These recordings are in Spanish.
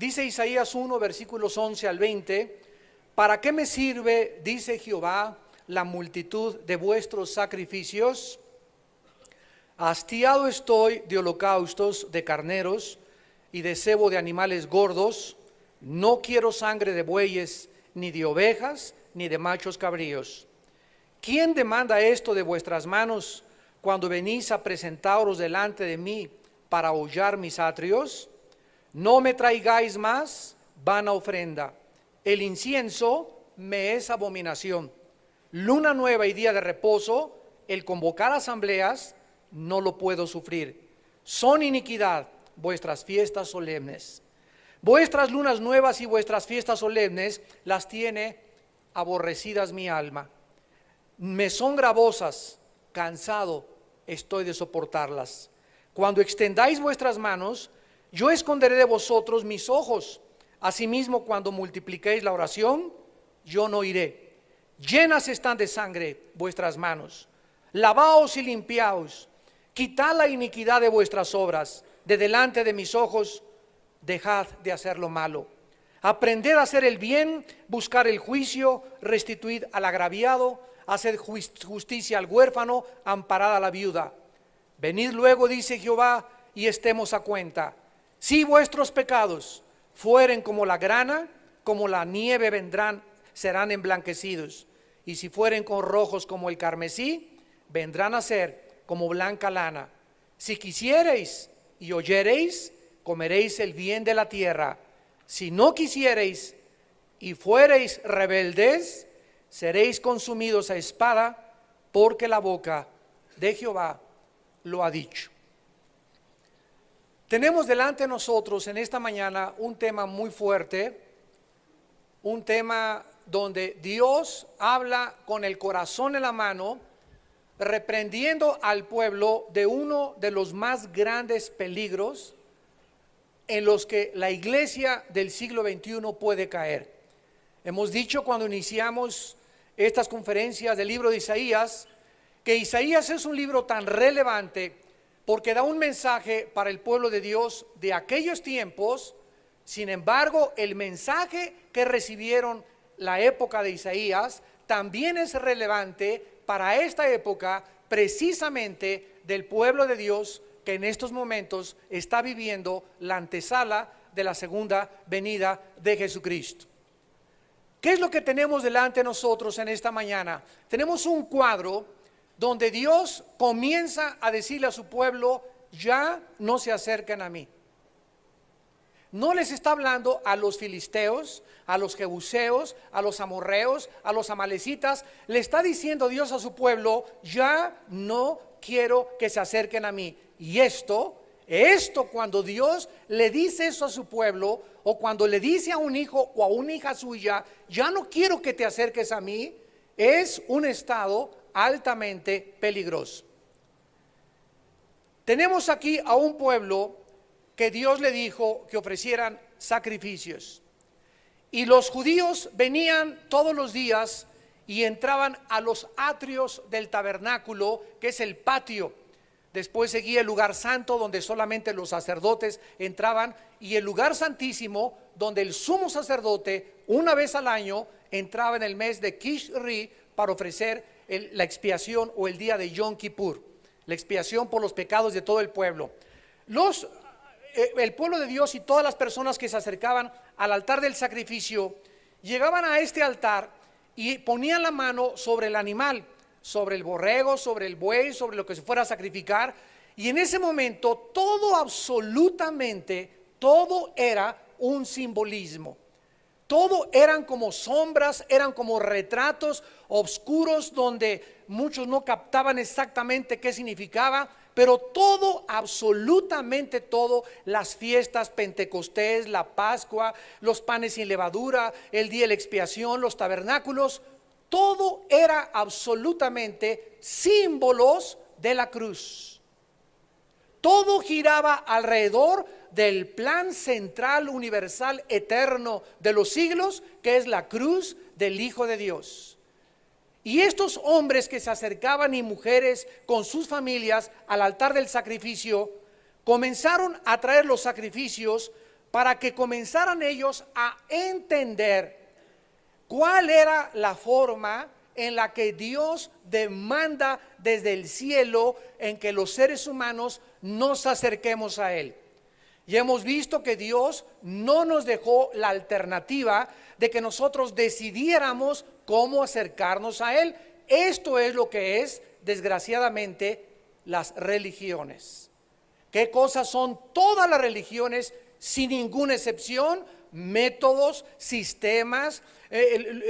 Dice Isaías 1, versículos 11 al 20, ¿para qué me sirve, dice Jehová, la multitud de vuestros sacrificios? Hastiado estoy de holocaustos de carneros y de cebo de animales gordos. No quiero sangre de bueyes, ni de ovejas, ni de machos cabríos. ¿Quién demanda esto de vuestras manos cuando venís a presentaros delante de mí para hollar mis atrios? No me traigáis más vana ofrenda. El incienso me es abominación. Luna nueva y día de reposo, el convocar asambleas, no lo puedo sufrir. Son iniquidad vuestras fiestas solemnes. Vuestras lunas nuevas y vuestras fiestas solemnes las tiene aborrecidas mi alma. Me son gravosas, cansado estoy de soportarlas. Cuando extendáis vuestras manos, yo esconderé de vosotros mis ojos. Asimismo, cuando multipliquéis la oración, yo no iré. Llenas están de sangre vuestras manos. Lavaos y limpiaos. Quitad la iniquidad de vuestras obras. De delante de mis ojos, dejad de hacer lo malo. Aprended a hacer el bien, buscar el juicio, restituid al agraviado, hacer justicia al huérfano, amparad a la viuda. Venid luego, dice Jehová, y estemos a cuenta. Si vuestros pecados fueren como la grana, como la nieve serán emblanquecidos. Y si fueren con rojos como el carmesí, vendrán a ser como blanca lana. Si quisiereis y oyereis, comeréis el bien de la tierra. Si no quisiereis y fuereis rebeldes, seréis consumidos a espada, porque la boca de Jehová lo ha dicho. Tenemos delante de nosotros en esta mañana un tema muy fuerte, un tema donde Dios habla con el corazón en la mano, reprendiendo al pueblo de uno de los más grandes peligros en los que la iglesia del siglo XXI puede caer. Hemos dicho cuando iniciamos estas conferencias del libro de Isaías, que Isaías es un libro tan relevante porque da un mensaje para el pueblo de Dios de aquellos tiempos. Sin embargo, el mensaje que recibieron la época de Isaías también es relevante para esta época, precisamente del pueblo de Dios que en estos momentos está viviendo la antesala de la segunda venida de Jesucristo. ¿Qué es lo que tenemos delante de nosotros en esta mañana? Tenemos un cuadro donde Dios comienza a decirle a su pueblo: ya no se acerquen a mí. No les está hablando a los filisteos, a los jebuseos, a los amorreos, a los amalecitas. Le está diciendo Dios a su pueblo: ya no quiero que se acerquen a mí. Y esto cuando Dios le dice eso a su pueblo, o cuando le dice a un hijo o a una hija suya: ya no quiero que te acerques a mí, es un estado altamente peligroso. Tenemos aquí a un pueblo que Dios le dijo que ofrecieran sacrificios, y los judíos venían todos los días y entraban a los atrios del tabernáculo, que es el patio. Después seguía el lugar santo, donde solamente los sacerdotes entraban, y el lugar santísimo, donde el sumo sacerdote una vez al año entraba en el mes de Tishri para ofrecer la expiación, o el día de Yom Kippur, la expiación por los pecados de todo el pueblo. El pueblo de Dios y todas las personas que se acercaban al altar del sacrificio llegaban a este altar y ponían la mano sobre el animal, sobre el borrego, sobre el buey, sobre lo que se fuera a sacrificar, y en ese momento todo, absolutamente todo, era un simbolismo. Todo eran como sombras, eran como retratos oscuros donde muchos no captaban exactamente qué significaba, pero todo, absolutamente todo, las fiestas, Pentecostés, la Pascua, los panes sin levadura, el día de la expiación, los tabernáculos, todo era absolutamente símbolos de la cruz. Todo giraba alrededor del plan central, universal, eterno de los siglos, que es la cruz del Hijo de Dios. Y estos hombres que se acercaban, y mujeres con sus familias al altar del sacrificio, comenzaron a traer los sacrificios para que comenzaran ellos a entender cuál era la forma en la que Dios demanda desde el cielo en que los seres humanos nos acerquemos a Él. Y hemos visto que Dios no nos dejó la alternativa de que nosotros decidiéramos cómo acercarnos a Él. Esto es lo que es, desgraciadamente, las religiones. ¿Qué cosas son todas las religiones sin ninguna excepción? Métodos, sistemas,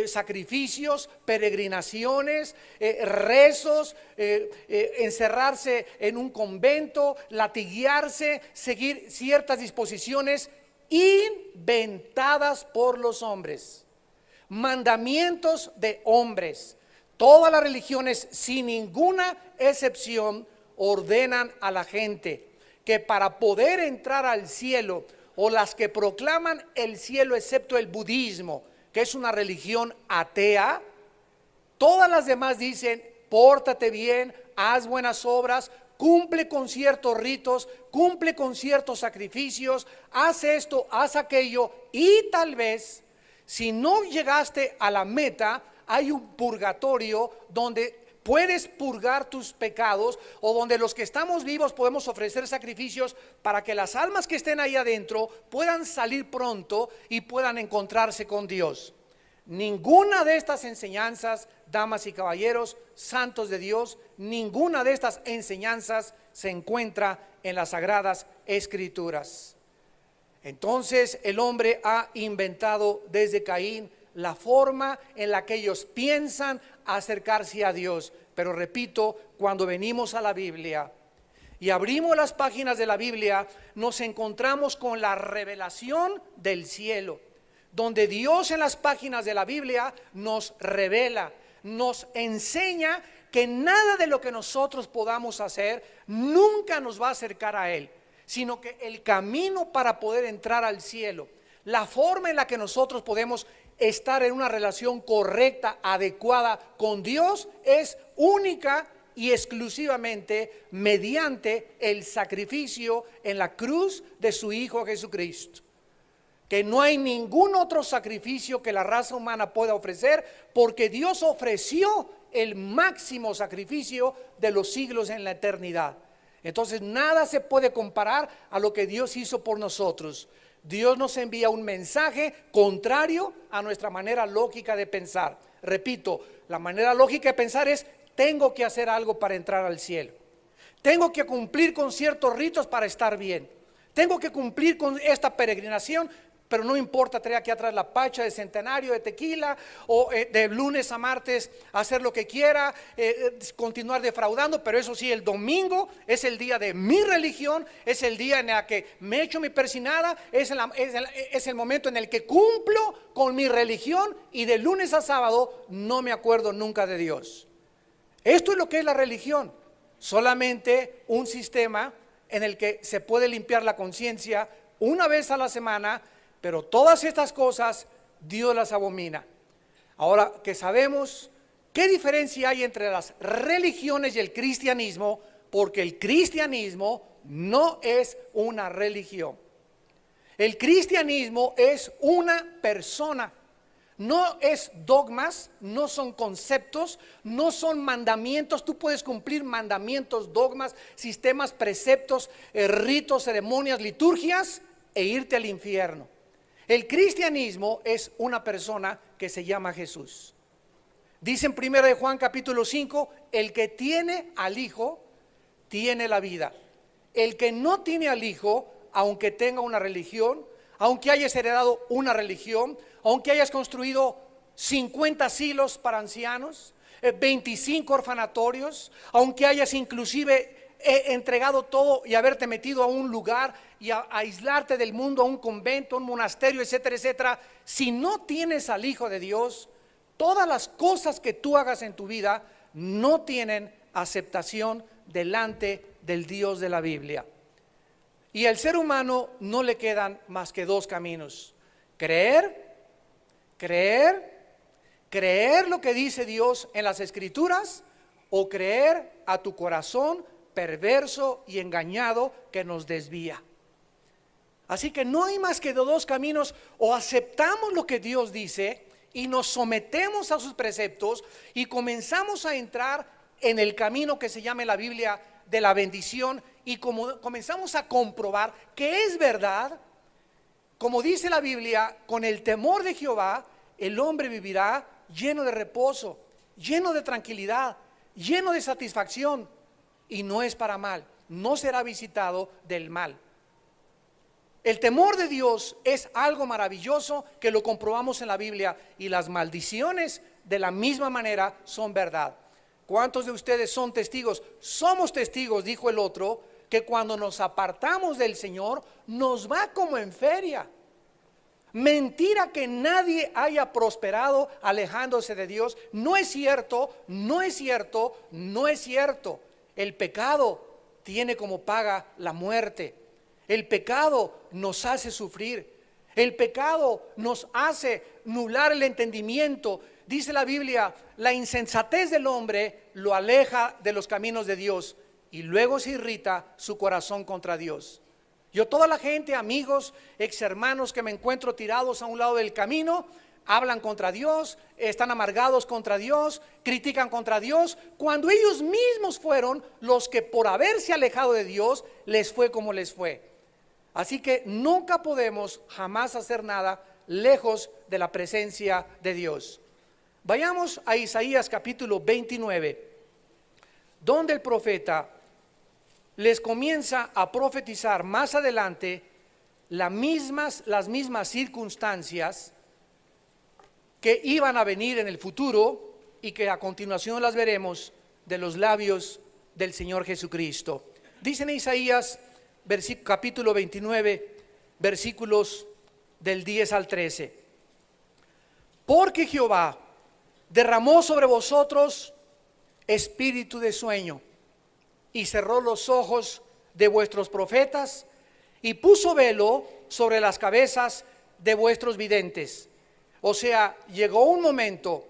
sacrificios, peregrinaciones, rezos, encerrarse en un convento, latiguearse, seguir ciertas disposiciones inventadas por los hombres, mandamientos de hombres. Todas las religiones, sin ninguna excepción, ordenan a la gente que para poder entrar al cielo, o las que proclaman el cielo excepto el budismo, que es una religión atea, todas las demás dicen: pórtate bien, haz buenas obras, cumple con ciertos ritos, cumple con ciertos sacrificios, haz esto, haz aquello, y tal vez, si no llegaste a la meta, hay un purgatorio donde puedes purgar tus pecados, o donde los que estamos vivos podemos ofrecer sacrificios para que las almas que estén ahí adentro puedan salir pronto y puedan encontrarse con Dios. Ninguna de estas enseñanzas, damas y caballeros, santos de Dios, ninguna de estas enseñanzas se encuentra en las Sagradas Escrituras. Entonces el hombre ha inventado desde Caín la forma en la que ellos piensan acercarse a Dios. Pero repito, cuando venimos a la Biblia y abrimos las páginas de la Biblia, nos encontramos con la revelación del cielo, donde Dios en las páginas de la Biblia nos revela, nos enseña que nada de lo que nosotros podamos hacer nunca nos va a acercar a Él, sino que el camino para poder entrar al cielo, la forma en la que nosotros podemos estar en una relación correcta, adecuada con Dios, es única y exclusivamente mediante el sacrificio en la cruz de su Hijo Jesucristo. Que no hay ningún otro sacrificio que la raza humana pueda ofrecer, porque Dios ofreció el máximo sacrificio de los siglos en la eternidad. Entonces nada se puede comparar a lo que Dios hizo por nosotros. Dios nos envía un mensaje contrario a nuestra manera lógica de pensar. Repito, la manera lógica de pensar es: tengo que hacer algo para entrar al cielo, tengo que cumplir con ciertos ritos para estar bien, tengo que cumplir con esta peregrinación, pero no importa traer aquí atrás la pacha de centenario de tequila, o de lunes a martes hacer lo que quiera, continuar defraudando, pero eso sí, el domingo es el día de mi religión, es el día en el que me echo mi persinada, es el momento en el que cumplo con mi religión, y de lunes a sábado no me acuerdo nunca de Dios. Esto es lo que es la religión, solamente un sistema en el que se puede limpiar la conciencia una vez a la semana, pero todas estas cosas Dios las abomina. Ahora que sabemos qué diferencia hay entre las religiones y el cristianismo, porque el cristianismo no es una religión. El cristianismo es una persona. No es dogmas, no son conceptos, no son mandamientos. Tú puedes cumplir mandamientos, dogmas, sistemas, preceptos, ritos, ceremonias, liturgias, e irte al infierno. El cristianismo es una persona que se llama Jesús. Dice en 1 de Juan capítulo 5, el que tiene al Hijo tiene la vida. El que no tiene al Hijo, aunque tenga una religión, aunque hayas heredado una religión, aunque hayas construido 50 asilos para ancianos, 25 orfanatorios, aunque hayas inclusive entregado todo y haberte metido a un lugar y a aislarte del mundo, a un convento, a un monasterio, etcétera, etcétera, si no tienes al Hijo de Dios, todas las cosas que tú hagas en tu vida no tienen aceptación delante del Dios de la Biblia. Y al ser humano no le quedan más que dos caminos: creer lo que dice Dios en las Escrituras, o creer a tu corazón perverso y engañado que nos desvía. Así que no hay más que dos caminos: o aceptamos lo que Dios dice y nos sometemos a sus preceptos y comenzamos a entrar en el camino que se llama en la Biblia de la bendición, y como comenzamos a comprobar que es verdad, como dice la Biblia, con el temor de Jehová el hombre vivirá lleno de reposo, lleno de tranquilidad, lleno de satisfacción, y no es para mal, no será visitado del mal. El temor de Dios es algo maravilloso que lo comprobamos en la Biblia, y las maldiciones de la misma manera son verdad. ¿Cuántos de ustedes son testigos? Somos testigos, dijo el otro, que cuando nos apartamos del Señor nos va como en feria. Mentira que nadie haya prosperado alejándose de Dios. No es cierto, no es cierto, no es cierto. El pecado tiene como paga la muerte. El pecado nos hace sufrir. El pecado nos hace nublar el entendimiento. Dice la Biblia, la insensatez del hombre lo aleja de los caminos de Dios, y luego se irrita su corazón contra Dios. Yo, toda la gente, amigos, ex hermanos que me encuentro tirados a un lado del camino, hablan contra Dios, están amargados contra Dios, critican contra Dios, cuando ellos mismos fueron los que, por haberse alejado de Dios, les fue como les fue. Así que nunca podemos jamás hacer nada lejos de la presencia de Dios. Vayamos a Isaías capítulo 29, donde el profeta les comienza a profetizar más adelante las mismas circunstancias que iban a venir en el futuro, y que a continuación las veremos de los labios del Señor Jesucristo. Dice en Isaías capítulo 29, versículos del 10 al 13: porque Jehová derramó sobre vosotros espíritu de sueño, y cerró los ojos de vuestros profetas, y puso velo sobre las cabezas de vuestros videntes. O sea, llegó un momento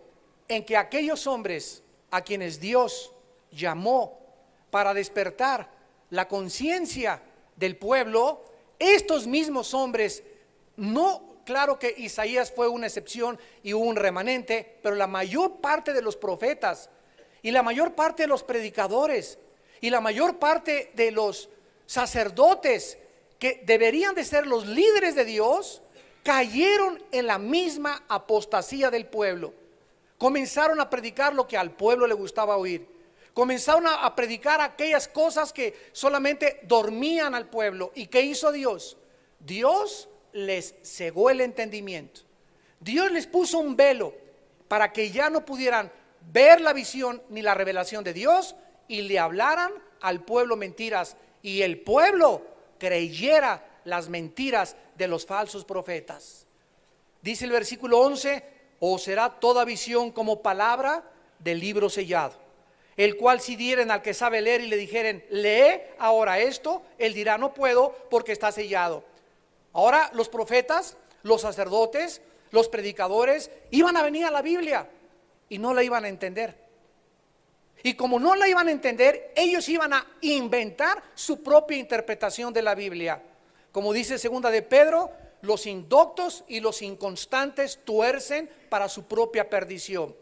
en que aquellos hombres a quienes Dios llamó para despertar la conciencia del pueblo, estos mismos hombres, no, claro que Isaías fue una excepción y hubo un remanente, pero la mayor parte de los profetas y la mayor parte de los predicadores y la mayor parte de los sacerdotes que deberían de ser los líderes de Dios, cayeron en la misma apostasía del pueblo. Comenzaron a predicar lo que al pueblo le gustaba oír. Comenzaron a predicar aquellas cosas que solamente dormían al pueblo. ¿Y qué hizo Dios? Dios les cegó el entendimiento. Dios les puso un velo para que ya no pudieran ver la visión ni la revelación de Dios, y le hablaran al pueblo mentiras, y el pueblo creyera las mentiras de los falsos profetas. Dice el versículo 11: o será toda visión como palabra del libro sellado, el cual si dieren al que sabe leer y le dijeren, lee ahora esto, él dirá, no puedo porque está sellado. Ahora los profetas, los sacerdotes, los predicadores iban a venir a la Biblia y no la iban a entender. Y como no la iban a entender, ellos iban a inventar su propia interpretación de la Biblia. Como dice segunda de Pedro, los indoctos y los inconstantes tuercen para su propia perdición.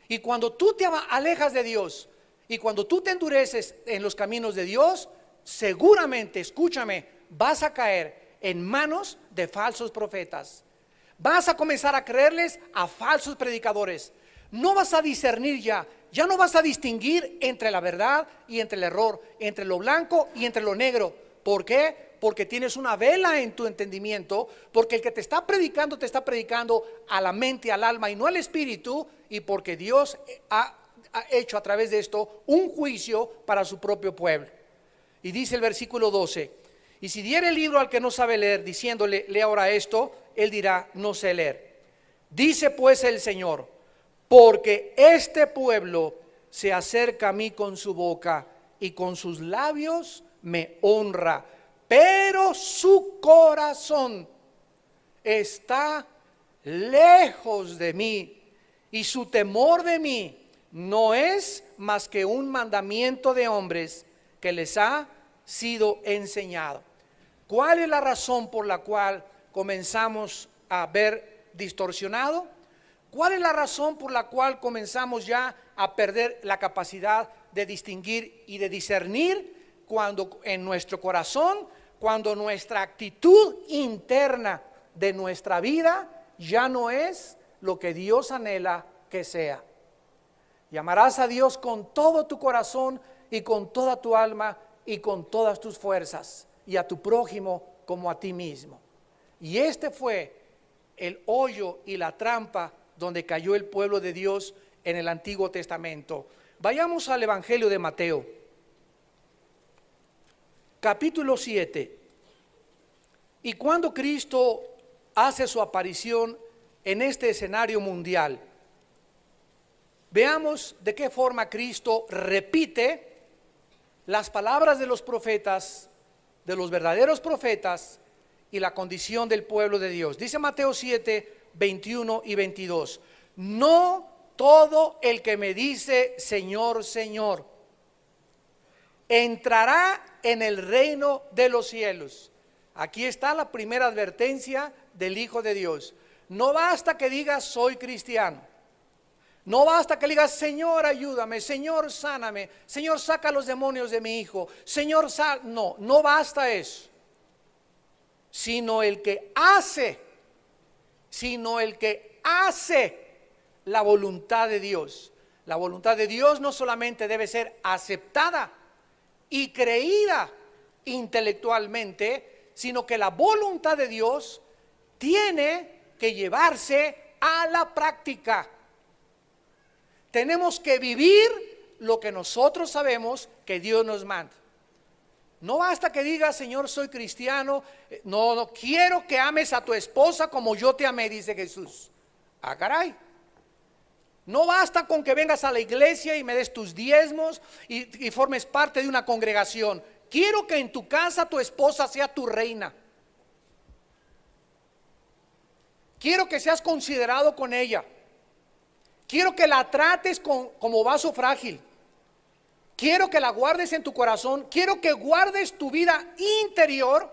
Y cuando tú te alejas de Dios y cuando tú te endureces en los caminos de Dios, seguramente, escúchame, vas a caer en manos de falsos profetas. Vas a comenzar a creerles a falsos predicadores. No vas a discernir ya no vas a distinguir entre la verdad y entre el error, entre lo blanco y entre lo negro. ¿Por qué? Porque tienes una vela en tu entendimiento, porque el que te está predicando a la mente, al alma y no al espíritu, y porque Dios ha hecho a través de esto un juicio para su propio pueblo. Y dice el versículo 12: y si diere el libro al que no sabe leer, diciéndole, lee ahora esto, él dirá, no sé leer. Dice pues el Señor, porque este pueblo se acerca a mí con su boca y con sus labios me honra, pero su corazón está lejos de mí, y su temor de mí no es más que un mandamiento de hombres que les ha sido enseñado. ¿Cuál es la razón por la cual comenzamos a ver distorsionado? ¿Cuál es la razón por la cual comenzamos ya a perder la capacidad de distinguir y de discernir? Cuando en nuestro corazón, cuando nuestra actitud interna de nuestra vida ya no es lo que Dios anhela que sea. Y amarás a Dios con todo tu corazón y con toda tu alma y con todas tus fuerzas, y a tu prójimo como a ti mismo. Y este fue el hoyo y la trampa donde cayó el pueblo de Dios en el Antiguo Testamento. Vayamos al Evangelio de Mateo, capítulo 7. Y cuando Cristo hace su aparición en este escenario mundial, veamos de qué forma Cristo repite las palabras de los profetas, de los verdaderos profetas, y la condición del pueblo de Dios. Dice Mateo 7, 21 y 22. No todo el que me dice Señor, Señor, entrará en el reino de los cielos. Aquí está la primera advertencia del Hijo de Dios. No basta que digas soy cristiano. No basta que le digas Señor ayúdame, Señor sáname, Señor saca los demonios de mi hijo, Señor no basta eso. Sino el que hace la voluntad de Dios. La voluntad de Dios no solamente debe ser aceptada y creída intelectualmente, sino que la voluntad de Dios tiene que llevarse a la práctica. Tenemos que vivir lo que nosotros sabemos que Dios nos manda. No basta que digas Señor soy cristiano, no quiero que ames a tu esposa como yo te amé, dice Jesús. Ah, caray. No basta con que vengas a la iglesia y me des tus diezmos y formes parte de una congregación. Quiero que en tu casa tu esposa sea tu reina. Quiero que seas considerado con ella. Quiero que la trates como vaso frágil. Quiero que la guardes en tu corazón. Quiero que guardes tu vida interior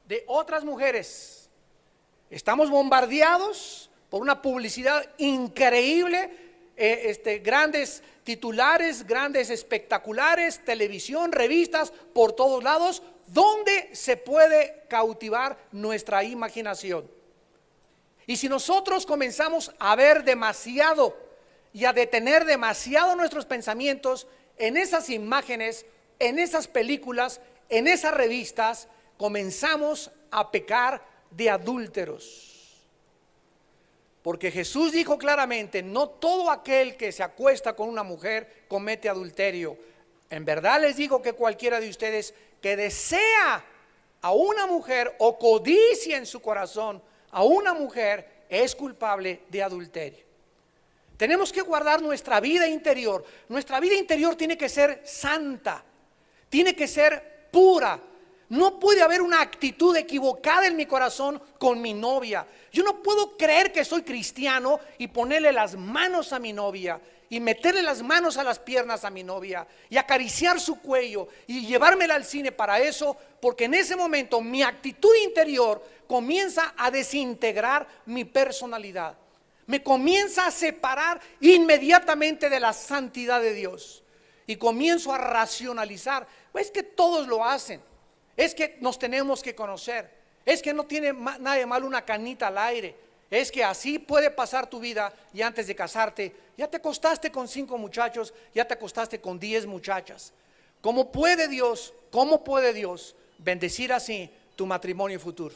de otras mujeres. Estamos bombardeados por una publicidad increíble, grandes titulares, grandes espectaculares, televisión, revistas por todos lados, donde se puede cautivar nuestra imaginación. Y si nosotros comenzamos a ver demasiado y a detener demasiado nuestros pensamientos en esas imágenes, en esas películas, en esas revistas, comenzamos a pecar de adúlteros. Porque Jesús dijo claramente, no todo aquel que se acuesta con una mujer comete adulterio. En verdad les digo que cualquiera de ustedes que desea a una mujer o codicia en su corazón a una mujer es culpable de adulterio. Tenemos que guardar nuestra vida interior. Nuestra vida interior tiene que ser santa, tiene que ser pura. No puede haber una actitud equivocada en mi corazón con mi novia. Yo no puedo creer que soy cristiano y ponerle las manos a mi novia y meterle las manos a las piernas a mi novia y acariciar su cuello y llevármela al cine para eso, porque en ese momento mi actitud interior comienza a desintegrar mi personalidad. Me comienza a separar inmediatamente de la santidad de Dios y comienzo a racionalizar. Pues que todos lo hacen. Es que nos tenemos que conocer. Es que no tiene nada de malo una canita al aire. Es que así puede pasar tu vida y antes de casarte ya te acostaste con 5 muchachos, ya te acostaste con 10 muchachas. ¿Cómo puede Dios bendecir así tu matrimonio futuro?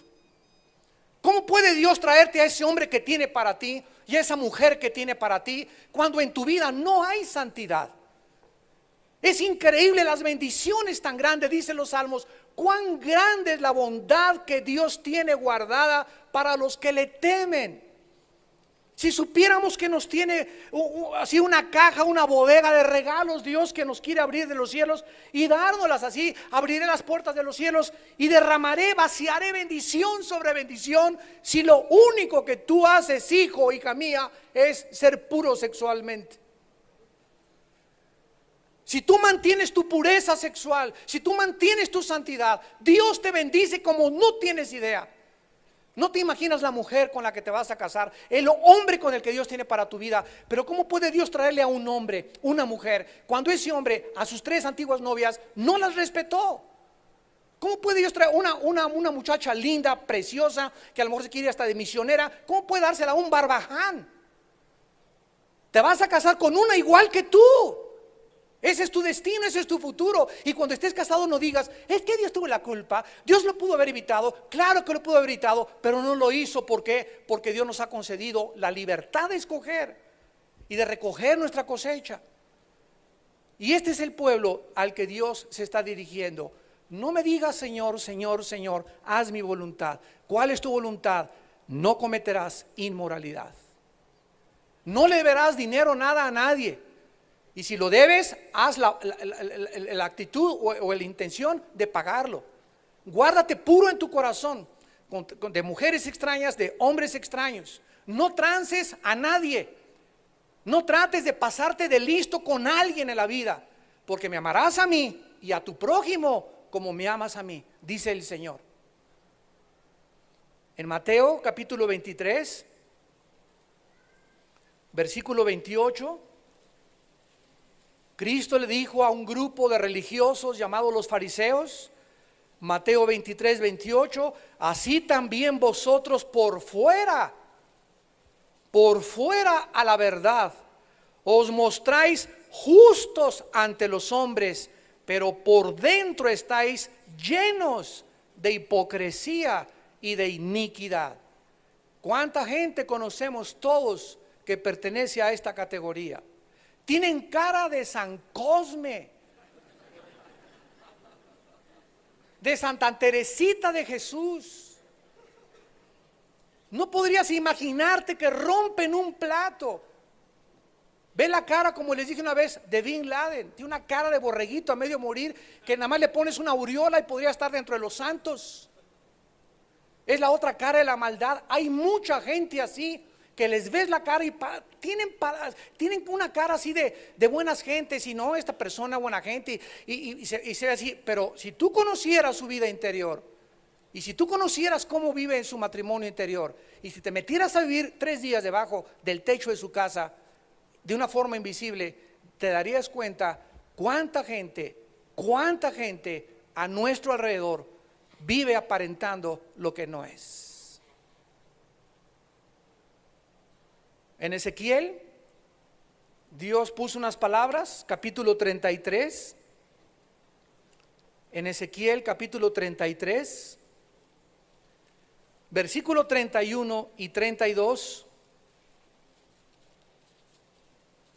¿Cómo puede Dios traerte a ese hombre que tiene para ti y a esa mujer que tiene para ti cuando en tu vida no hay santidad? Es increíble las bendiciones tan grandes, dicen los salmos, cuán grande es la bondad que Dios tiene guardada para los que le temen. Si supiéramos que nos tiene así una caja, una bodega de regalos, Dios que nos quiere abrir de los cielos y dárnoslas así, abriré las puertas de los cielos y derramaré, vaciaré bendición sobre bendición, si lo único que tú haces, hijo, hija mía, es ser puro sexualmente. Si tú mantienes tu pureza sexual, si tú mantienes tu santidad, Dios te bendice como no tienes idea. No te imaginas la mujer con la que te vas a casar, el hombre con el que Dios tiene para tu vida. Pero ¿cómo puede Dios traerle a un hombre, una mujer, cuando ese hombre a sus 3 antiguas novias no las respetó? ¿Cómo puede Dios traer una muchacha linda, preciosa, que a lo mejor se quiere hasta de misionera? ¿Cómo puede dársela a un barbaján? Te vas a casar con una igual que tú. Ese es tu destino, ese es tu futuro. Y cuando estés casado no digas, es que Dios tuvo la culpa. Dios lo pudo haber evitado. Claro que lo pudo haber evitado, pero no lo hizo. ¿Por qué? Porque Dios nos ha concedido la libertad de escoger y de recoger nuestra cosecha. Y este es el pueblo al que Dios se está dirigiendo. No me digas, Señor, Señor, Señor, haz mi voluntad. ¿Cuál es tu voluntad? No cometerás inmoralidad. No le deberás dinero, nada a nadie. Y si lo debes, haz la actitud o la intención de pagarlo. Guárdate puro en tu corazón de mujeres extrañas, de hombres extraños. No trances a nadie. No trates de pasarte de listo con alguien en la vida, porque me amarás a mí y a tu prójimo como me amas a mí, dice el Señor. En Mateo capítulo 23, versículo 28, Cristo le dijo a un grupo de religiosos llamados los fariseos, Mateo 23, 28, así también vosotros por fuera a la verdad, os mostráis justos ante los hombres, pero por dentro estáis llenos de hipocresía y de iniquidad. ¿Cuánta gente conocemos todos que pertenece a esta categoría? Tienen cara de San Cosme, de Santa Teresita de Jesús. No podrías imaginarte que rompen un plato. Ve la cara, como les dije una vez, de Bin Laden. Tiene una cara de borreguito a medio morir, que nada más le pones una aureola y podría estar dentro de los santos. Es la otra cara de la maldad. Hay mucha gente así, que les ves la cara y tienen una cara así de buenas gentes, y no, esta persona buena gente, y se ve así. Pero si tú conocieras su vida interior, y si tú conocieras cómo vive en su matrimonio interior, y si te metieras a vivir 3 días debajo del techo de su casa, de una forma invisible, te darías cuenta cuánta gente a nuestro alrededor vive aparentando lo que no es. En Ezequiel, Dios puso unas palabras, capítulo 33. En Ezequiel, capítulo 33, versículo 31 y 32.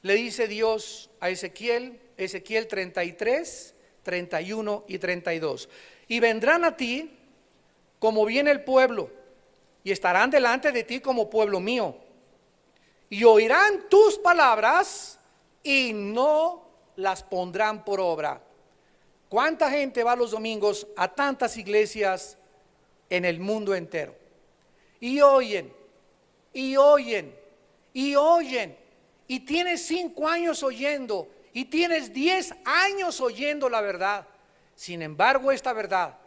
Le dice Dios a Ezequiel, Ezequiel 33, 31 y 32. Y vendrán a ti como viene el pueblo, y estarán delante de ti como pueblo mío, y oirán tus palabras y no las pondrán por obra. ¿Cuánta gente va los domingos a tantas iglesias en el mundo entero? Y oyen, y oyen, y oyen. Y tienes 5 años oyendo, y tienes 10 años oyendo la verdad. Sin embargo, esta verdad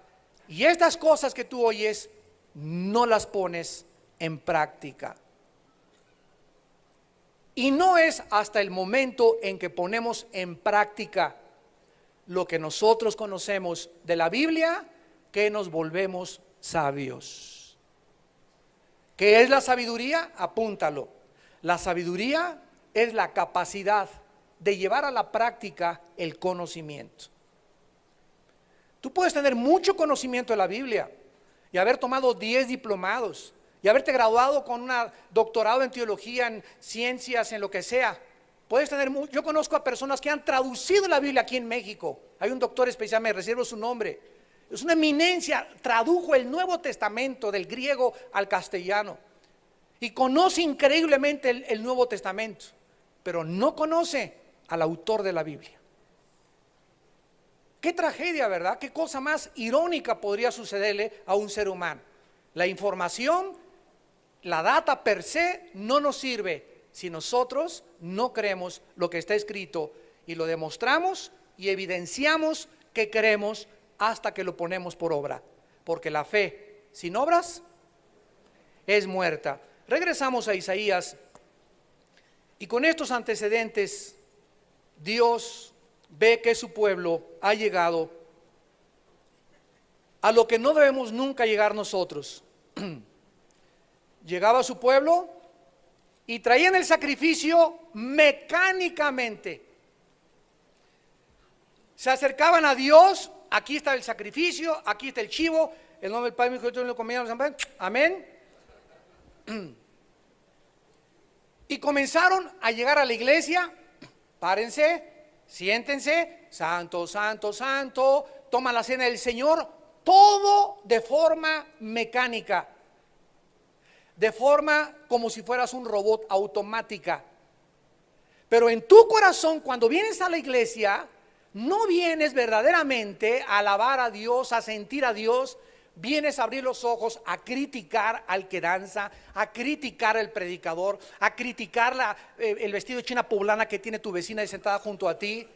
y estas cosas que tú oyes, no las pones en práctica. Y no es hasta el momento en que ponemos en práctica lo que nosotros conocemos de la Biblia que nos volvemos sabios. ¿Qué es la sabiduría? Apúntalo. La sabiduría es la capacidad de llevar a la práctica el conocimiento. Tú puedes tener mucho conocimiento de la Biblia y haber tomado 10 diplomados y haberte graduado con un doctorado en teología, en ciencias, en lo que sea. Puedes tener yo conozco a personas que han traducido la Biblia aquí en México. Hay un doctor especial, me reservo su nombre. Es una eminencia, tradujo el Nuevo Testamento del griego al castellano y conoce increíblemente el Nuevo Testamento, pero no conoce al autor de la Biblia. Qué tragedia, ¿verdad? Qué cosa más irónica podría sucederle a un ser humano. La información, la data per se no nos sirve si nosotros no creemos lo que está escrito y lo demostramos y evidenciamos que creemos hasta que lo ponemos por obra, porque la fe sin obras es muerta. Regresamos a Isaías, y con estos antecedentes Dios ve que su pueblo ha llegado a lo que no debemos nunca llegar nosotros. Llegaba su pueblo y traían el sacrificio mecánicamente. Se acercaban a Dios, aquí está el sacrificio, aquí está el chivo, el nombre del Padre, Hijo y Espíritu lo comíamos, amén. Y comenzaron a llegar a la iglesia, párense, siéntense, santo, santo, santo, toma la cena del Señor, todo de forma mecánica, de forma como si fueras un robot, automática. Pero en tu corazón, cuando vienes a la iglesia, no vienes verdaderamente a alabar a Dios, a sentir a Dios. Vienes a abrir los ojos, a criticar al que danza, a criticar al predicador, a criticar el vestido de china poblana que tiene tu vecina sentada junto a ti.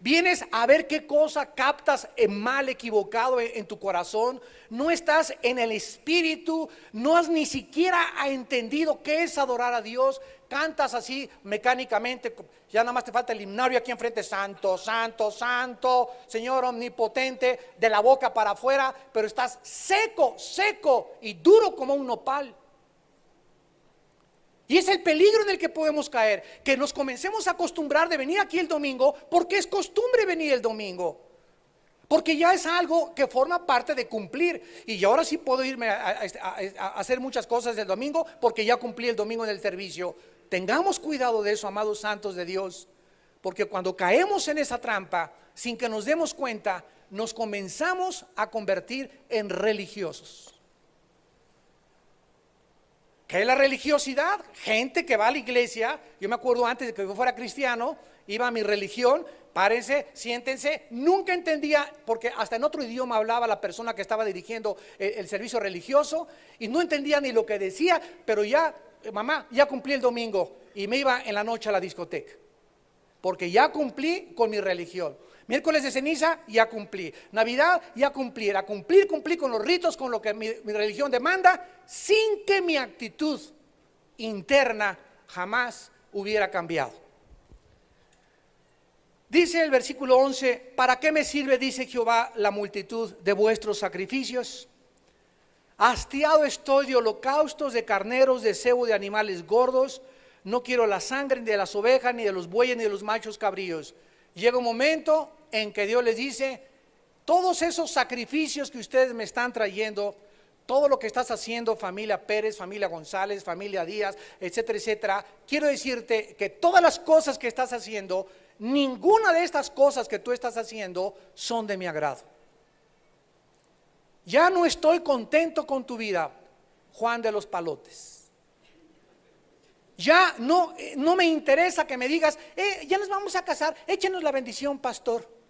Vienes a ver qué cosa captas mal, equivocado en tu corazón. No estás en el espíritu, no has ni siquiera entendido qué es adorar a Dios. Cantas así mecánicamente, ya nada más te falta el himnario aquí enfrente, santo, santo, santo, Señor omnipotente, de la boca para afuera, pero estás seco, seco y duro como un nopal. Y es el peligro en el que podemos caer, que nos comencemos a acostumbrar de venir aquí el domingo, porque es costumbre venir el domingo, porque ya es algo que forma parte de cumplir. Y ahora sí puedo irme a hacer muchas cosas el domingo, porque ya cumplí el domingo en el servicio. Tengamos cuidado de eso, amados santos de Dios, porque cuando caemos en esa trampa, sin que nos demos cuenta, nos comenzamos a convertir en religiosos. ¿Qué es la religiosidad? Gente que va a la iglesia. Yo me acuerdo antes de que yo fuera cristiano, iba a mi religión, párense, siéntense. Nunca entendía, porque hasta en otro idioma hablaba la persona que estaba dirigiendo el servicio religioso, y no entendía ni lo que decía, pero ya, mamá, ya cumplí el domingo, y me iba en la noche a la discoteca, porque ya cumplí con mi religión. Miércoles de ceniza, ya cumplí. Navidad, ya cumplí. Era cumplir con los ritos, con lo que mi religión demanda, sin que mi actitud interna jamás hubiera cambiado. Dice el versículo 11, ¿para qué me sirve, dice Jehová, la multitud de vuestros sacrificios? Hastiado estoy de holocaustos, de carneros, de cebo de animales gordos. No quiero la sangre ni de las ovejas, ni de los bueyes, ni de los machos cabríos. Llega un momento en que Dios les dice, todos esos sacrificios que ustedes me están trayendo, todo lo que estás haciendo, familia Pérez, familia González, familia Díaz, etcétera, etcétera, quiero decirte que todas las cosas que estás haciendo, ninguna de estas cosas que tú estás haciendo son de mi agrado. Ya no estoy contento con tu vida, Juan de los Palotes. Ya no me interesa que me digas, ya nos vamos a casar, échenos la bendición, pastor.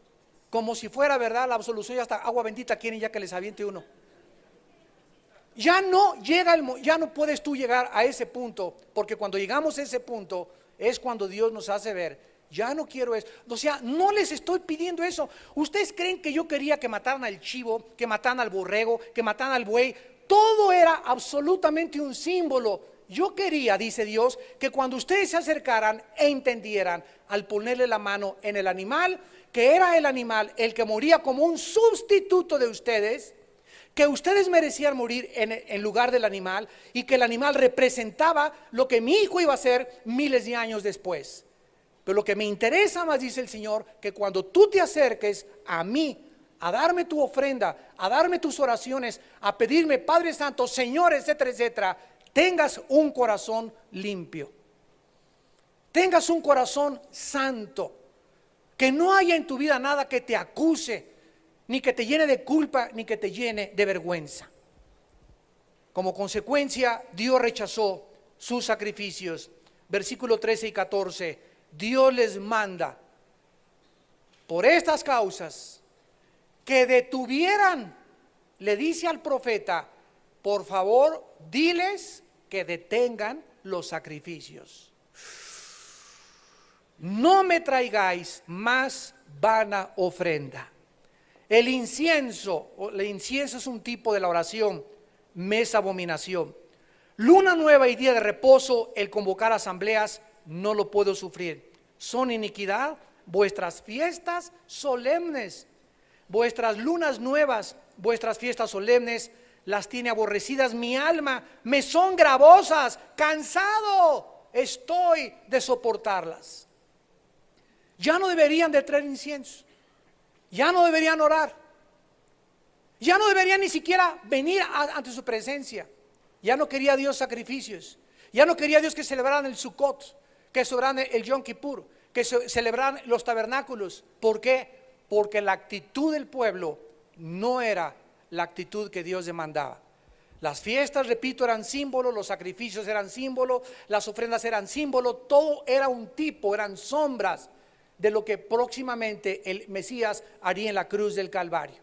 Como si fuera verdad la absolución, y hasta agua bendita quieren ya que les aviente uno. Ya no puedes tú llegar a ese punto, porque cuando llegamos a ese punto es cuando Dios nos hace ver, ya no quiero eso. O sea, no les estoy pidiendo eso. ¿Ustedes creen que yo quería que mataran al chivo, que mataran al borrego, que mataran al buey? Todo era absolutamente un símbolo. Yo quería, dice Dios, que cuando ustedes se acercaran e entendieran, al ponerle la mano en el animal, que era el animal el que moría como un sustituto de ustedes, que ustedes merecían morir en lugar del animal, y que el animal representaba lo que mi hijo iba a hacer miles de años después. Pero lo que me interesa más, dice el Señor, que cuando tú te acerques a mí, a darme tu ofrenda, a darme tus oraciones, a pedirme, Padre Santo, Señor, etcétera, etcétera, tengas un corazón limpio, tengas un corazón santo, que no haya en tu vida nada que te acuse, ni que te llene de culpa, ni que te llene de vergüenza. Como consecuencia, Dios rechazó sus sacrificios. Versículo 13 y 14, Dios les manda por estas causas que detuvieran, le dice al profeta, por favor, diles que detengan los sacrificios. no me traigáis más vana ofrenda. El incienso es un tipo de la oración, me es abominación. Luna nueva y día de reposo, el convocar asambleas, no lo puedo sufrir. Son iniquidad vuestras fiestas solemnes, vuestras lunas nuevas, vuestras fiestas solemnes, las tiene aborrecidas mi alma, me son gravosas, cansado estoy de soportarlas. Ya no deberían de traer incienso, ya no deberían orar, ya no deberían ni siquiera venir ante su presencia. Ya no quería Dios sacrificios, ya no quería Dios que celebraran el Sukkot, que celebraran el Yom Kippur, que celebraran los tabernáculos. ¿Por qué? Porque la actitud del pueblo no era la actitud que Dios demandaba. Las fiestas, repito, eran símbolos, los sacrificios eran símbolos, las ofrendas eran símbolos, todo era un tipo, eran sombras de lo que próximamente el Mesías haría en la cruz del Calvario.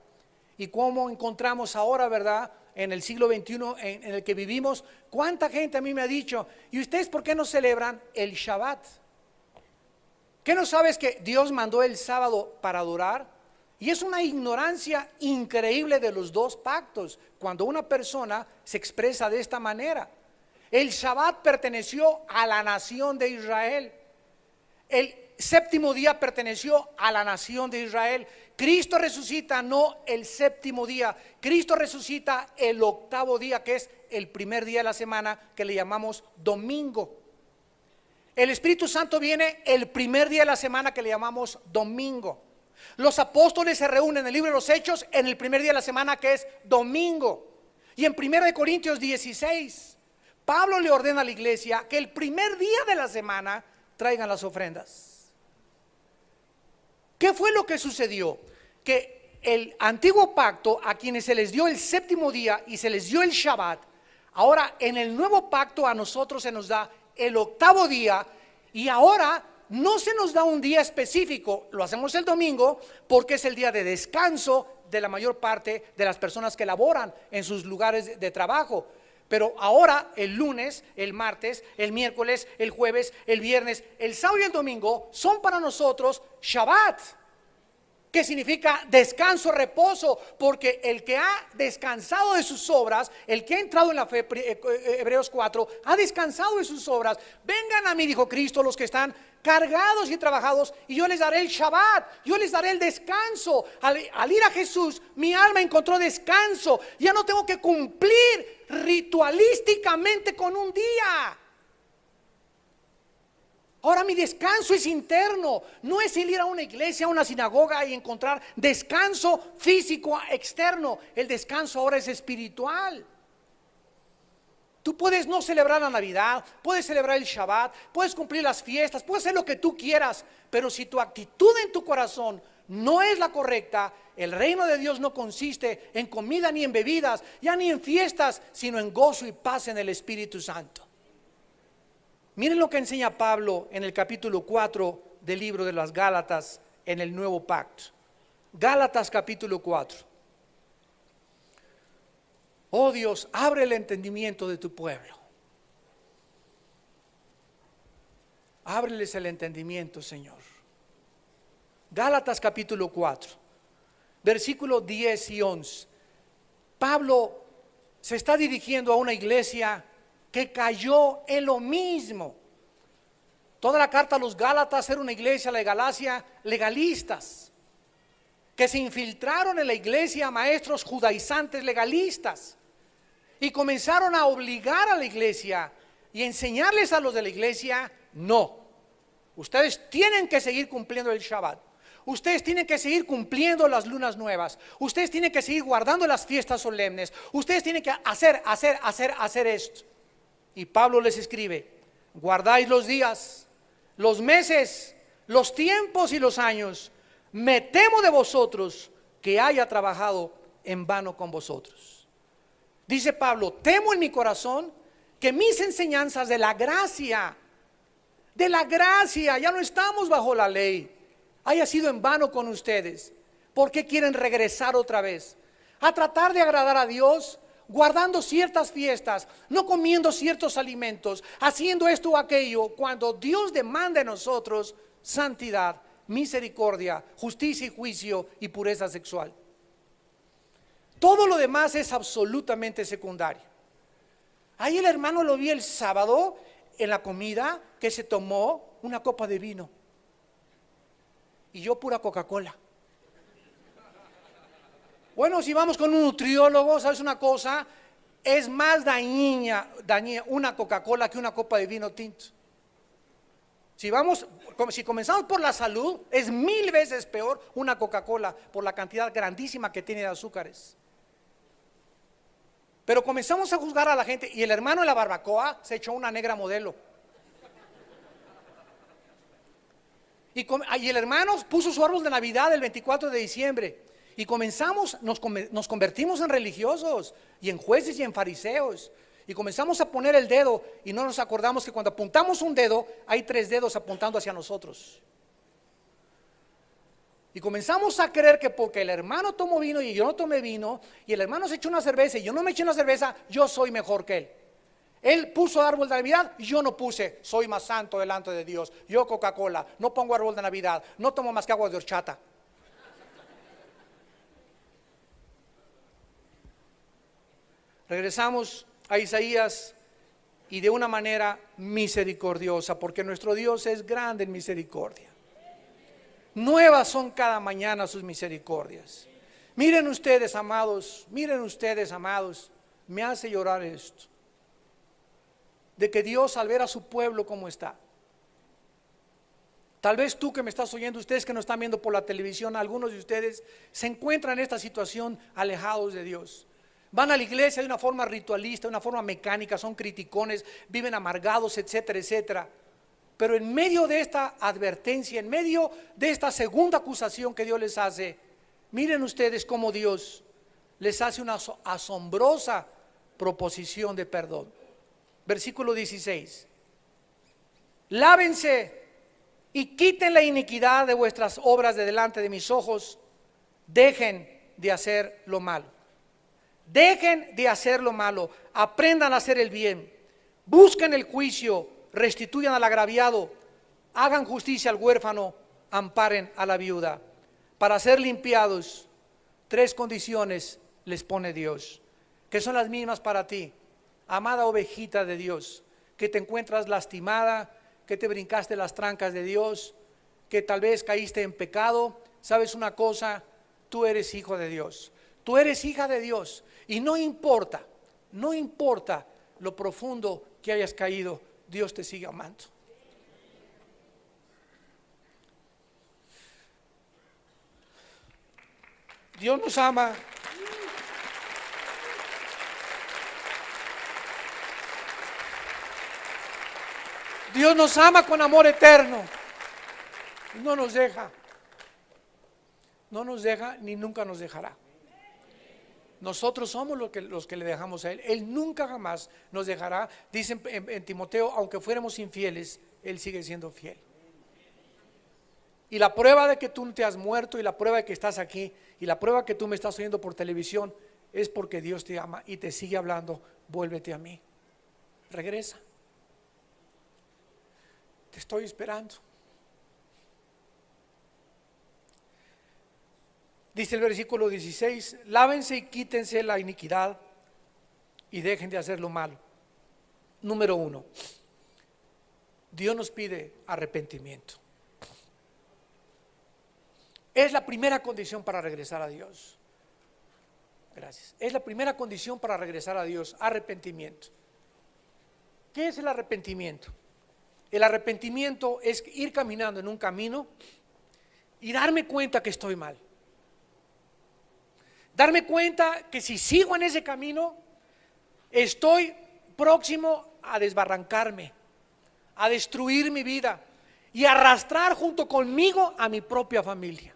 Y como encontramos ahora, ¿verdad?, en el siglo XXI en el que vivimos, cuánta gente a mí me ha dicho, ¿y ustedes por qué no celebran el Shabbat? ¿Qué no sabes que Dios mandó el sábado para adorar? Y es una ignorancia increíble de los dos pactos cuando una persona se expresa de esta manera. El Shabbat perteneció a la nación de Israel. El séptimo día perteneció a la nación de Israel. Cristo resucita no el séptimo día, Cristo resucita el octavo día, que es el primer día de la semana, que le llamamos domingo. El Espíritu Santo viene el primer día de la semana, que le llamamos domingo. Los apóstoles se reúnen en el libro de los Hechos en el primer día de la semana, que es domingo. Y en 1 Corintios 16, Pablo le ordena a la iglesia que el primer día de la semana traigan las ofrendas. ¿Qué fue lo que sucedió? Que el antiguo pacto, a quienes se les dio el séptimo día y se les dio el Shabbat, ahora en el nuevo pacto a nosotros se nos da el octavo día, y ahora no se nos da un día específico, lo hacemos el domingo porque es el día de descanso de la mayor parte de las personas que laboran en sus lugares de trabajo. Pero ahora el lunes, el martes, el miércoles, el jueves, el viernes, el sábado y el domingo son para nosotros Shabbat, que significa descanso, reposo, porque el que ha descansado de sus obras, el que ha entrado en la fe, Hebreos 4, ha descansado de sus obras. Vengan a mí, dijo Cristo, los que están cargados y trabajados, y yo les daré el Shabbat, yo les daré el descanso. Al ir a Jesús, mi alma encontró descanso. Ya no tengo que cumplir ritualísticamente con un día. Ahora mi descanso es interno, no es ir a una iglesia, a una sinagoga y encontrar descanso físico externo. El descanso ahora es espiritual. Tú puedes no celebrar la Navidad, puedes celebrar el Shabbat, puedes cumplir las fiestas, puedes hacer lo que tú quieras, pero si tu actitud en tu corazón no es la correcta, el reino de Dios no consiste en comida ni en bebidas, ya ni en fiestas, sino en gozo y paz en el Espíritu Santo. Miren lo que enseña Pablo en el capítulo 4 del libro de las Gálatas en el Nuevo Pacto. Gálatas capítulo 4. Oh Dios, abre el entendimiento de tu pueblo. Ábreles el entendimiento, Señor. Gálatas capítulo 4, versículos 10 y 11. Pablo se está dirigiendo a una iglesia que cayó en lo mismo. Toda la carta a los Gálatas era una iglesia, la de Galacia, legalistas, que se infiltraron en la iglesia maestros judaizantes legalistas y comenzaron a obligar a la iglesia y enseñarles a los de la iglesia: no, ustedes tienen que seguir cumpliendo el Shabbat, ustedes tienen que seguir cumpliendo las lunas nuevas, ustedes tienen que seguir guardando las fiestas solemnes, ustedes tienen que hacer esto. Y Pablo les escribe: guardáis los días, los meses, los tiempos y los años. Me temo de vosotros que haya trabajado en vano con vosotros. Dice Pablo: temo en mi corazón que mis enseñanzas de la gracia, ya no estamos bajo la ley, haya sido en vano con ustedes. ¿Por qué quieren regresar otra vez a tratar de agradar a Dios? Guardando ciertas fiestas, no comiendo ciertos alimentos, haciendo esto o aquello, cuando Dios demanda de nosotros santidad, misericordia, justicia y juicio y pureza sexual. Todo lo demás es absolutamente secundario. Ahí el hermano lo vi el sábado en la comida que se tomó una copa de vino y yo pura Coca-Cola. Bueno, si vamos con un nutriólogo, ¿sabes una cosa? Es más dañina una Coca-Cola que una copa de vino tinto. Si comenzamos por la salud, es 1000 veces peor una Coca-Cola por la cantidad grandísima que tiene de azúcares. Pero comenzamos a juzgar a la gente y el hermano en la barbacoa se echó una negra modelo. Y el hermano puso su árbol de Navidad el 24 de diciembre. Y nos convertimos en religiosos y en jueces y en fariseos. Y comenzamos a poner el dedo y no nos acordamos que cuando apuntamos un dedo, hay 3 dedos apuntando hacia nosotros. Y comenzamos a creer que porque el hermano tomó vino y yo no tomé vino, y el hermano se echó una cerveza y yo no me eché una cerveza, yo soy mejor que él. Él puso árbol de Navidad y yo no puse, soy más santo delante de Dios. Yo Coca-Cola, no pongo árbol de Navidad, no tomo más que agua de horchata. Regresamos a Isaías y de una manera misericordiosa, porque nuestro Dios es grande en misericordia. Nuevas son cada mañana sus misericordias. Miren ustedes, amados, me hace llorar esto, de que Dios al ver a su pueblo como está, tal vez tú que me estás oyendo, ustedes que nos están viendo por la televisión, algunos de ustedes se encuentran en esta situación alejados de Dios. Van a la iglesia de una forma ritualista, de una forma mecánica, son criticones, viven amargados, etcétera, etcétera. Pero en medio de esta advertencia, en medio de esta segunda acusación que Dios les hace, miren ustedes cómo Dios les hace una asombrosa proposición de perdón. Versículo 16. Lávense y quiten la iniquidad de vuestras obras de delante de mis ojos. Dejen de hacer lo malo. Dejen de hacer lo malo, aprendan a hacer el bien, busquen el juicio, restituyan al agraviado, hagan justicia al huérfano, amparen a la viuda. Para ser limpiados, 3 condiciones les pone Dios, que son las mismas para ti, amada ovejita de Dios, que te encuentras lastimada, que te brincaste las trancas de Dios, que tal vez caíste en pecado. ¿Sabes una cosa? Tú eres hijo de Dios, tú eres hija de Dios. Y no importa lo profundo que hayas caído, Dios te sigue amando. Dios nos ama. Dios nos ama con amor eterno. No nos deja ni nunca nos dejará. Nosotros somos los que le dejamos a Él. Él nunca jamás nos dejará. Dice en Timoteo, aunque fuéramos infieles, Él sigue siendo fiel. Y la prueba de que tú te has muerto, y la prueba de que estás aquí, y la prueba que tú me estás oyendo por televisión, es porque Dios te ama y te sigue hablando. Vuélvete a mí, regresa, te estoy esperando. Dice el versículo 16, lávense y quítense la iniquidad y dejen de hacer lo malo. Número 1, Dios nos pide arrepentimiento. Es la primera condición para regresar a Dios. Gracias. Es la primera condición para regresar a Dios, arrepentimiento. ¿Qué es el arrepentimiento? El arrepentimiento es ir caminando en un camino y darme cuenta que estoy mal. Darme cuenta que si sigo en ese camino, estoy próximo a desbarrancarme, a destruir mi vida y arrastrar junto conmigo a mi propia familia.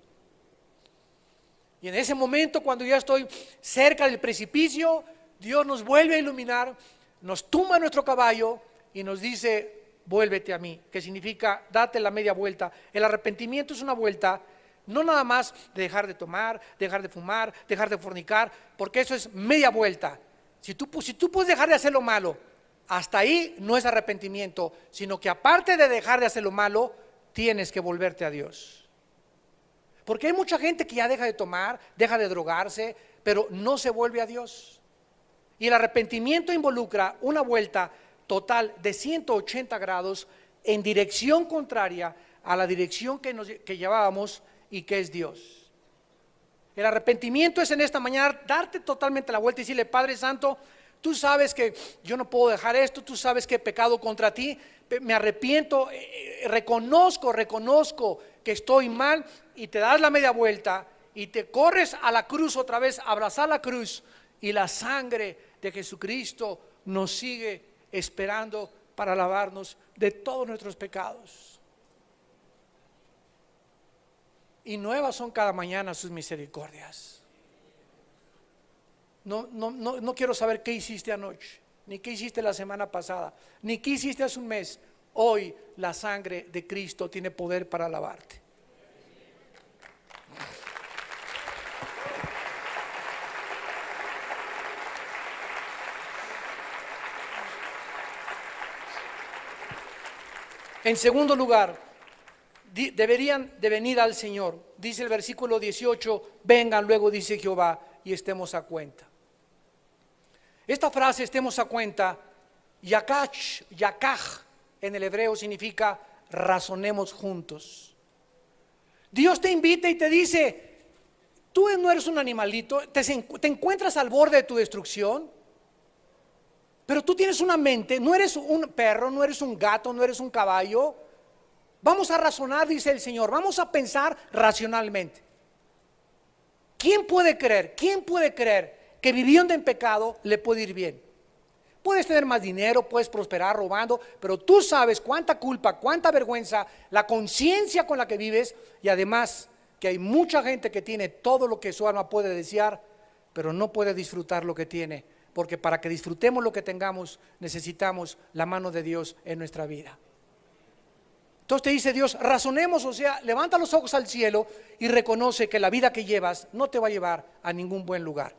Y en ese momento, cuando ya estoy cerca del precipicio, Dios nos vuelve a iluminar, nos tumba nuestro caballo y nos dice, vuélvete a mí, que significa date la media vuelta. El arrepentimiento es una vuelta, no nada más de dejar de tomar, dejar de fumar, dejar de fornicar, porque eso es media vuelta. Si tú puedes dejar de hacer lo malo, hasta ahí no es arrepentimiento, sino que aparte de dejar de hacer lo malo, tienes que volverte a Dios. Porque hay mucha gente que ya deja de tomar, deja de drogarse, pero no se vuelve a Dios. Y el arrepentimiento involucra una vuelta total de 180 grados en dirección contraria a la dirección que llevábamos y que es Dios. El arrepentimiento es en esta mañana darte totalmente la vuelta y decirle: Padre Santo, tú sabes que yo no puedo dejar esto, tú sabes que he pecado contra ti, me arrepiento, reconozco que estoy mal, y te das la media vuelta y te corres a la cruz otra vez, abrazar la cruz, y la sangre de Jesucristo nos sigue esperando para lavarnos de todos nuestros pecados. Y nuevas son cada mañana sus misericordias. No quiero saber qué hiciste anoche, ni qué hiciste la semana pasada, ni qué hiciste hace un mes. Hoy la sangre de Cristo tiene poder para lavarte. En segundo lugar, deberían de venir al Señor. Dice el versículo 18: vengan luego, dice Jehová, y estemos a cuenta. Esta frase, estemos a cuenta, yakach en el hebreo significa razonemos juntos. Dios te invita y te dice: tú no eres un animalito, te encuentras al borde de tu destrucción, pero tú tienes una mente, no eres un perro, no eres un gato, no eres un caballo. Vamos a razonar, dice el Señor, vamos a pensar racionalmente. ¿Quién puede creer que viviendo en pecado le puede ir bien? Puedes tener más dinero, puedes prosperar robando, pero tú sabes cuánta culpa, cuánta vergüenza, la conciencia con la que vives, y además que hay mucha gente que tiene todo lo que su alma puede desear, pero no puede disfrutar lo que tiene, porque para que disfrutemos lo que tengamos necesitamos la mano de Dios en nuestra vida. Entonces te dice Dios: razonemos, o sea, levanta los ojos al cielo y reconoce que la vida que llevas no te va a llevar a ningún buen lugar.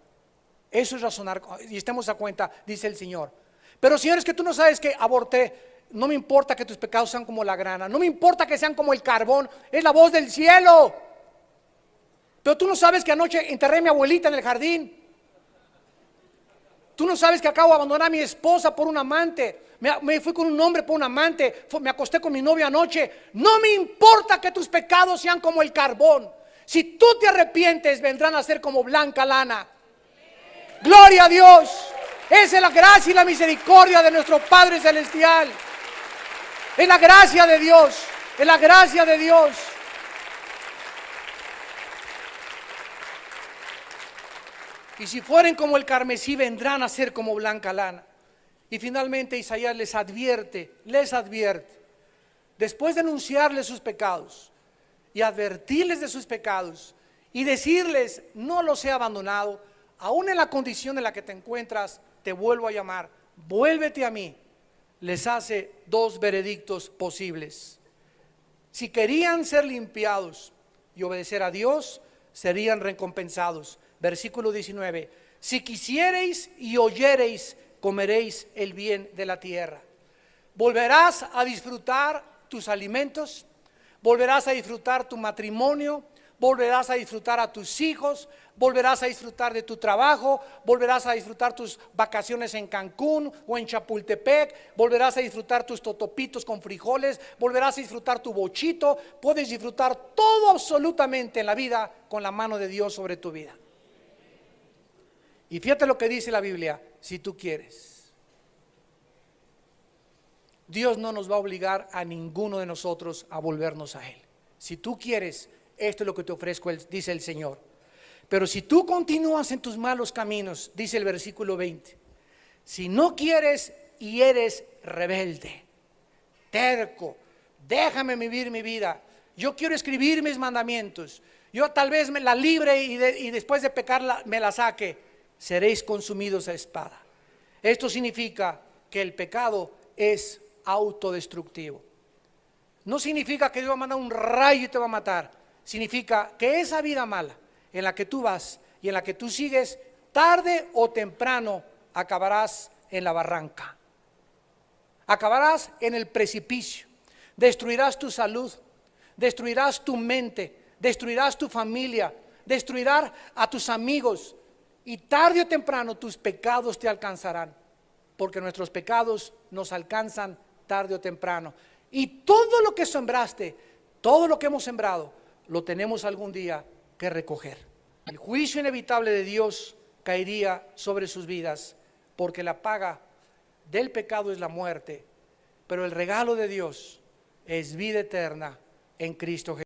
Eso es razonar, y estemos a cuenta, dice el Señor. Pero Señor, es que tú no sabes que aborté. No me importa que tus pecados sean como la grana, no me importa que sean como el carbón, es la voz del cielo. Pero tú no sabes que anoche enterré a mi abuelita en el jardín. Tú no sabes que acabo de abandonar a mi esposa por un amante. Me fui con un hombre por un amante. Me acosté con mi novia anoche. No me importa que tus pecados sean como el carbón. Si tú te arrepientes, vendrán a ser como blanca lana. Gloria a Dios. Esa es la gracia y la misericordia de nuestro Padre Celestial. Es la gracia de Dios. Es la gracia de Dios. Y si fueren como el carmesí, vendrán a ser como blanca lana. Y finalmente Isaías les advierte, después de anunciarles sus pecados y advertirles de sus pecados y decirles: no los he abandonado, aún en la condición en la que te encuentras, te vuelvo a llamar, vuélvete a mí. Les hace dos veredictos posibles. Si querían ser limpiados y obedecer a Dios, serían recompensados. Versículo 19: si quisiereis y oyereis, comeréis el bien de la tierra. Volverás a disfrutar tus alimentos, volverás a disfrutar tu matrimonio, volverás a disfrutar a tus hijos, volverás a disfrutar de tu trabajo, volverás a disfrutar tus vacaciones en Cancún o en Chapultepec, volverás a disfrutar tus totopitos con frijoles, volverás a disfrutar tu bochito. Puedes disfrutar todo absolutamente en la vida con la mano de Dios sobre tu vida. Y fíjate lo que dice la Biblia: si tú quieres. Dios no nos va a obligar a ninguno de nosotros a volvernos a Él. Si tú quieres, esto es lo que te ofrezco, dice el Señor. Pero si tú continúas en tus malos caminos, dice el versículo 20, si no quieres y eres rebelde, terco, déjame vivir mi vida, yo quiero escribir mis mandamientos, yo tal vez me la libre y después de pecar me la saque, seréis consumidos a espada. Esto significa que el pecado es autodestructivo. No significa que Dios va a mandar un rayo y te va a matar. Significa que esa vida mala en la que tú vas y en la que tú sigues, tarde o temprano acabarás en la barranca, acabarás en el precipicio, destruirás tu salud, destruirás tu mente, destruirás tu familia, destruirás a tus amigos, y tarde o temprano tus pecados te alcanzarán, porque nuestros pecados nos alcanzan tarde o temprano. Y todo lo que sembraste, todo lo que hemos sembrado, lo tenemos algún día que recoger. El juicio inevitable de Dios caería sobre sus vidas, porque la paga del pecado es la muerte, pero el regalo de Dios es vida eterna en Cristo Jesús.